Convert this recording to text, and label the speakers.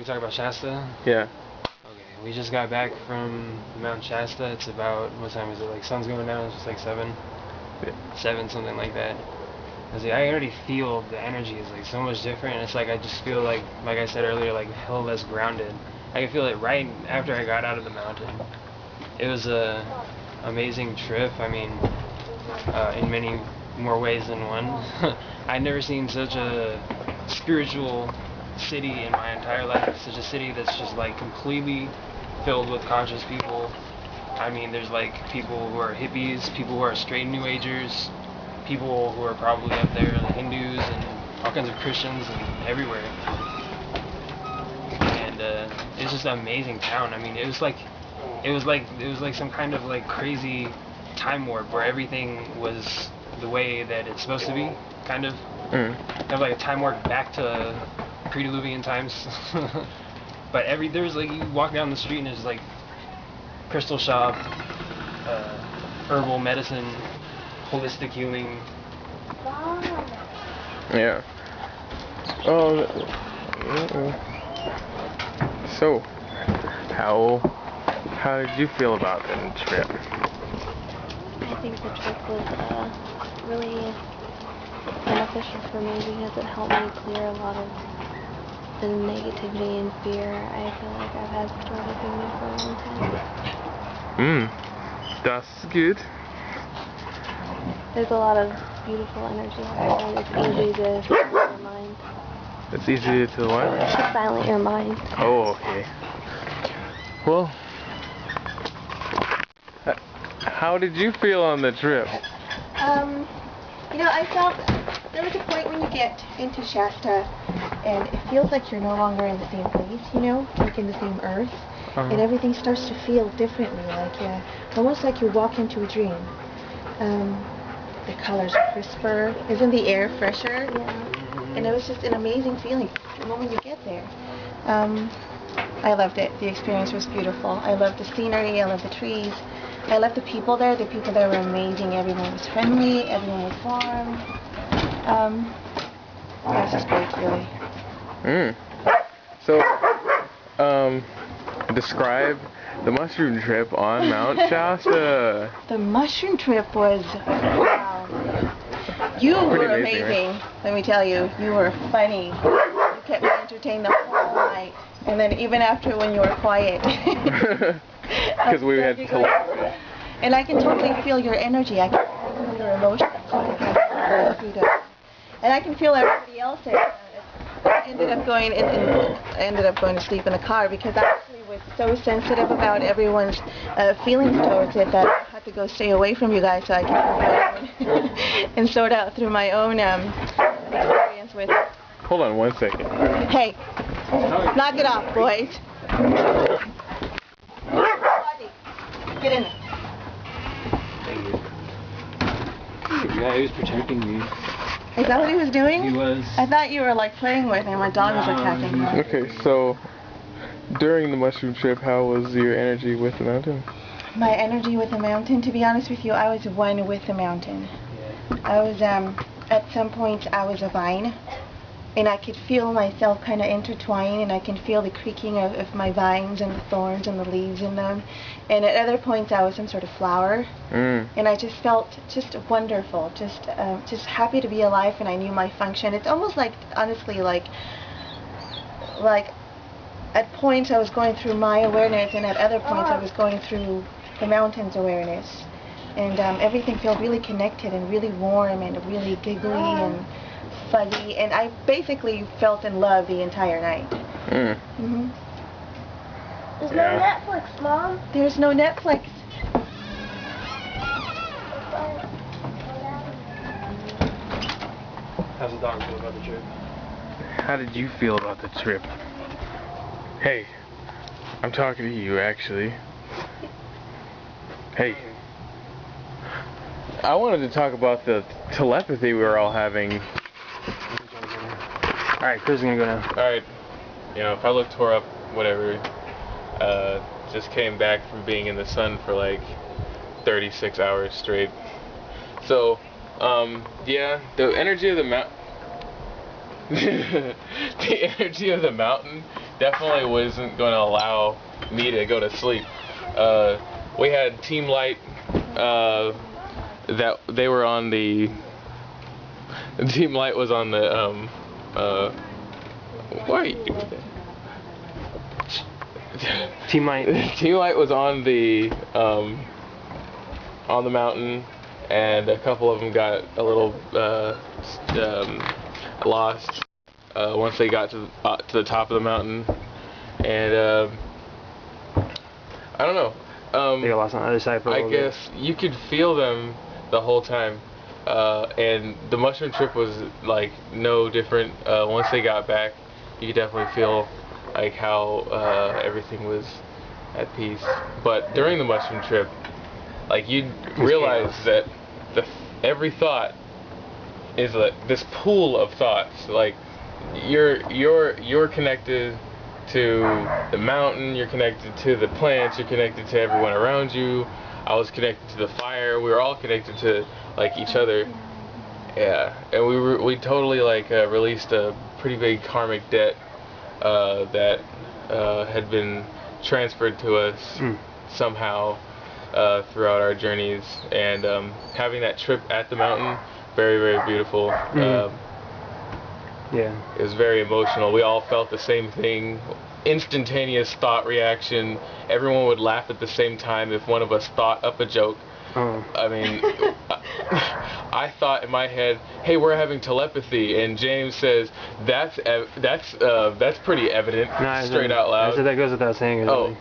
Speaker 1: we talk about Shasta?
Speaker 2: Yeah.
Speaker 1: Okay, we just got back from Mt.Shasta. It's about, what time is it? Like, sun's going down, it's just like 7?
Speaker 2: Yeah.
Speaker 1: 7, something like that. I already feel the energy is like so much different. It's like I just feel like I said earlier, like hell less grounded. I can feel it right after I got out of the mountain. It was a amazing trip. I mean, in many more ways than one. I'd never seen such a spiritual city in my entire life. Such a city that's just like completely filled with conscious people. I mean, there's like people who are hippies, people who are straight New Agers, people who are probably up there, the Hindus and all kinds of Christians and everywhere. And it's just an amazing town. I mean, it was like some kind of like crazy time warp where everything was the way that it's supposed to be, kind of. Kind of like a time warp back to pre-Diluvian times. But there's like, you walk down the street and there's like crystal shop, herbal medicine, holistic healing.
Speaker 2: Yeah. Oh. So, how did you feel about the trip?
Speaker 3: I think the trip was really beneficial for me because it helped me clear a lot of the negativity and fear I feel like I've had stored up in me for a long time.
Speaker 2: That's good.
Speaker 3: There's a lot of beautiful energy and it's easy to silence your mind.
Speaker 2: It's easy to what?
Speaker 3: To silence your mind.
Speaker 2: Oh, okay. Well, how did you feel on the trip?
Speaker 4: You know, I felt there was a point when you get into Shasta and it feels like you're no longer in the same place, you know, like in the same earth, and everything starts to feel differently, like almost like you walk into a dream. The colors are crisper, isn't the air fresher?
Speaker 3: Yeah.
Speaker 4: And it was just an amazing feeling the moment you get there. I loved it. The experience was beautiful. I loved the scenery, I loved the trees. I loved the people there. The people there were amazing. Everyone was friendly, everyone was warm. It was just great, really.
Speaker 2: So, describe the mushroom trip on Mt.Shasta.
Speaker 4: The mushroom trip was, wow. You were amazing, right? Let me tell you. You were funny. You kept me entertained the whole night. And then even after when you were quiet.
Speaker 2: Because we had telepathy.
Speaker 4: And I can totally feel your energy. I can feel your emotions. And I can feel everybody else there. I ended up going to sleep in the car because I actually was so sensitive about everyone's feelings towards it that I had to go stay away from you guys so I could and sort out through my own experience with it.
Speaker 2: Hold on 1 second.
Speaker 4: Hey, knock it off, boys. Get in there.
Speaker 1: Thank you. Yeah, he was protecting me.
Speaker 4: Is that what he was doing?
Speaker 1: He was.
Speaker 4: I thought you were like playing with him. My dog was attacking him.
Speaker 2: Okay, so during the mushroom trip, how was your energy with the mountain?
Speaker 4: My energy with the mountain, to be honest with you, I was one with the mountain.
Speaker 1: Yeah.
Speaker 4: I was, at some points, I was a vine. And I could feel myself kind of intertwine, and I can feel the creaking of my vines and the thorns and the leaves in them. And at other points, I was some sort of flower. And I just felt just wonderful, just happy to be alive, and I knew my function. It's almost like, honestly, like at points I was going through my awareness, and at other points I was going through the mountain's awareness. And everything felt really connected and really warm and really giggly and fuzzy, and I basically felt in love the entire night.
Speaker 3: There's no Netflix, Mom.
Speaker 4: There's no Netflix.
Speaker 1: How's the dog feel about the trip?
Speaker 2: How did you feel about the trip? Hey, I'm talking to you, actually. Hey. I wanted to talk about the telepathy we were all having.
Speaker 1: Alright, Chris is gonna go now.
Speaker 2: Alright, you know, if I look tore up, whatever, just came back from being in the sun for like 36 hours straight. So, yeah, the energy of the the energy of the mountain definitely wasn't going to allow me to go to sleep. We had Team Light that they were on the Team Light was on the why are you doing that?
Speaker 1: Team Light.
Speaker 2: Team Light was on the mountain, and a couple of them got a little lost once they got to the top of the mountain, and I don't know.
Speaker 1: They got lost on the other side for a
Speaker 2: I
Speaker 1: little
Speaker 2: guess you could feel them the whole time, and the mushroom trip was like no different. Once they got back, you could definitely feel like how everything was at peace. But during the mushroom trip, like you'd realize that every thought is this pool of thoughts. Like you're connected to the mountain, you're connected to the plants, you're connected to everyone around you. I was connected to the fire. We were all connected to like each other. Yeah, and we totally like released a pretty big karmic debt that had been transferred to us somehow throughout our journeys, and having that trip at the mountain, very, very beautiful.
Speaker 1: Yeah.
Speaker 2: It was very emotional. We all felt the same thing. Instantaneous thought reaction. Everyone would laugh at the same time if one of us thought up a joke. I mean, I thought in my head, "Hey, we're having telepathy," and James says, "That's pretty evident."
Speaker 1: No,
Speaker 2: straight out loud.
Speaker 1: I said that goes without saying.
Speaker 2: Oh.